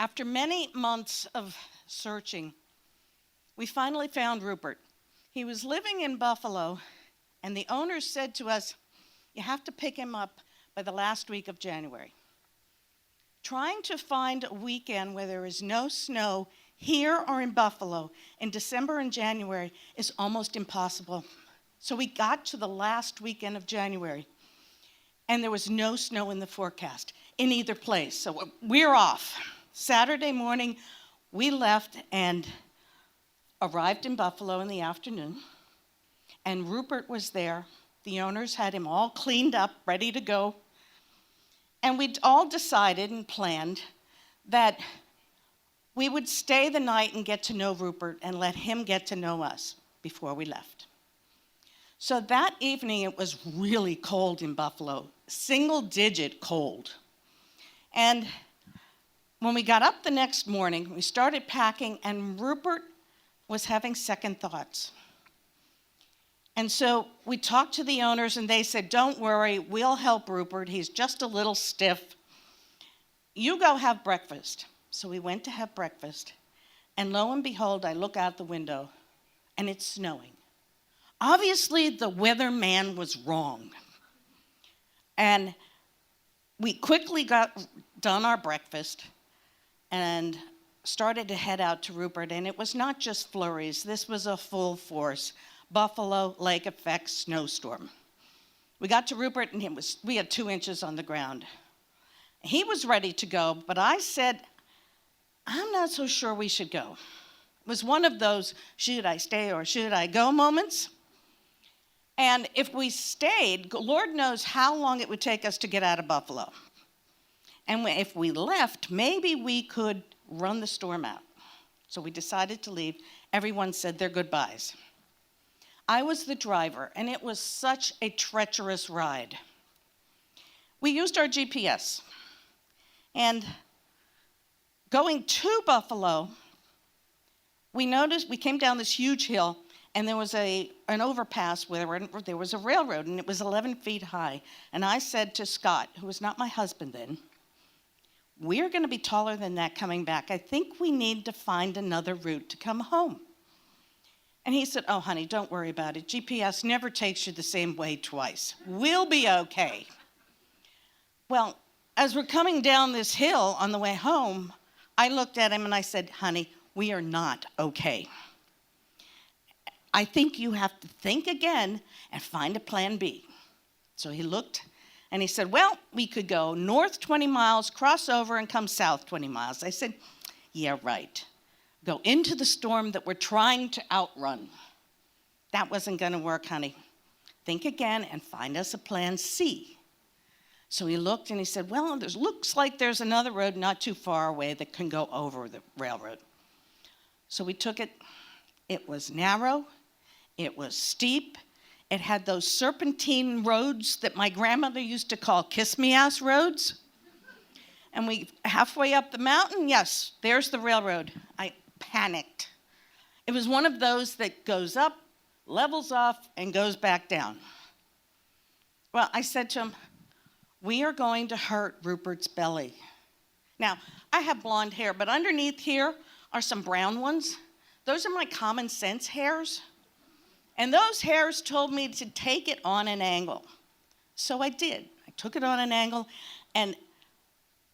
After many months of searching, we finally found Rupert. He was living in Buffalo, and the owners said to us, "You have to pick him up by the last week of January." Trying to find a weekend where there is no snow here or in Buffalo in December and January is almost impossible. So we got to the last weekend of January, and there was no snow in the forecast in either place. So we're off. Saturday morning, we left and arrived in Buffalo in the afternoon, and Rupert was there. The owners had him all cleaned up, ready to go. And we'd all decided and planned that we would stay the night and get to know Rupert and let him get to know us before we left. So that evening, it was really cold in Buffalo, single-digit cold. And when we got up the next morning, we started packing, and Rupert was having second thoughts. And so we talked to the owners, and they said, "Don't worry, we'll help Rupert. He's just a little stiff. You go have breakfast." So we went to have breakfast, and lo and behold, I look out the window, and it's snowing. Obviously, the weatherman was wrong. And we quickly got done our breakfast and started to head out to Rupert, and it was not just flurries. This was a full force Buffalo Lake effect snowstorm. We got to Rupert, and we had 2 inches on the ground. He was ready to go, but I said, "I'm not so sure we should go." It was one of those should I stay or should I go moments. And if we stayed, Lord knows how long it would take us to get out of Buffalo. And if we left, maybe we could run the storm out. So we decided to leave. Everyone said their goodbyes. I was the driver, and it was such a treacherous ride. We used our GPS. And going to Buffalo, we noticed we came down this huge hill, and there was an overpass where there was a railroad, and it was 11 feet high. And I said to Scott, who was not my husband then, "We're going to be taller than that coming back. I think we need to find another route to come home." And he said, "Oh, honey, don't worry about it. GPS never takes you the same way twice. We'll be okay." Well, as we're coming down this hill on the way home, I looked at him and I said, "Honey, we are not okay. I think you have to think again and find a plan B." So he looked and he said, "Well, we could go north 20 miles, cross over, and come south 20 miles. I said, "Yeah, right. Go into the storm that we're trying to outrun." That wasn't going to work, honey. Think again and find us a plan C. So he looked and he said, "Well, looks like there's another road not too far away that can go over the railroad." So we took it. It was narrow. It was steep. It had those serpentine roads that my grandmother used to call kiss-me-ass roads. And we halfway up the mountain, yes, there's the railroad. I panicked. It was one of those that goes up, levels off, and goes back down. Well, I said to him, "We are going to hurt Rupert's belly." Now, I have blonde hair, but underneath here are some brown ones. Those are my common sense hairs. And those hairs told me to take it on an angle. So I did. I took it on an angle, and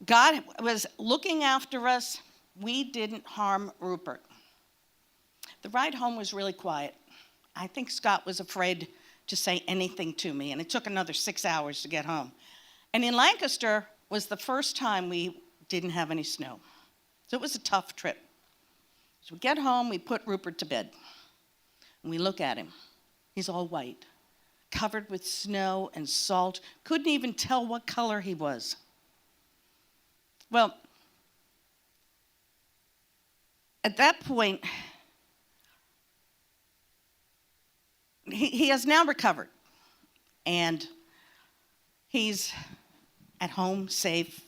God was looking after us. We didn't harm Rupert. The ride home was really quiet. I think Scott was afraid to say anything to me, and it took another 6 hours to get home. And in Lancaster was the first time we didn't have any snow. So it was a tough trip. So we get home, we put Rupert to bed, and we look at him. He's all white, covered with snow and salt. Couldn't even tell what color he was. Well, at that point, he has now recovered, and he's at home, safe,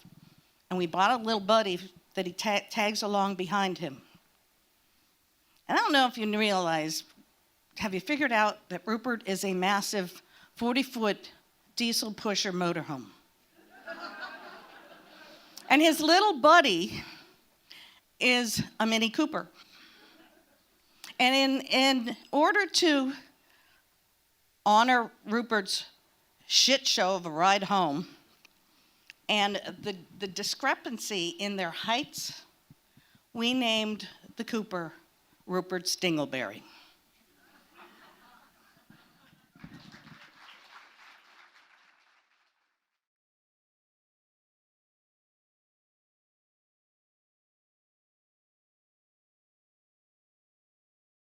and we bought a little buddy that he tags along behind him. And I don't know if you realize, have you figured out that Rupert is a massive 40-foot diesel pusher motorhome? And his little buddy is a Mini Cooper. And in order to honor Rupert's shit show of a ride home and the discrepancy in their heights, we named the Cooper Rupert's Dingleberry.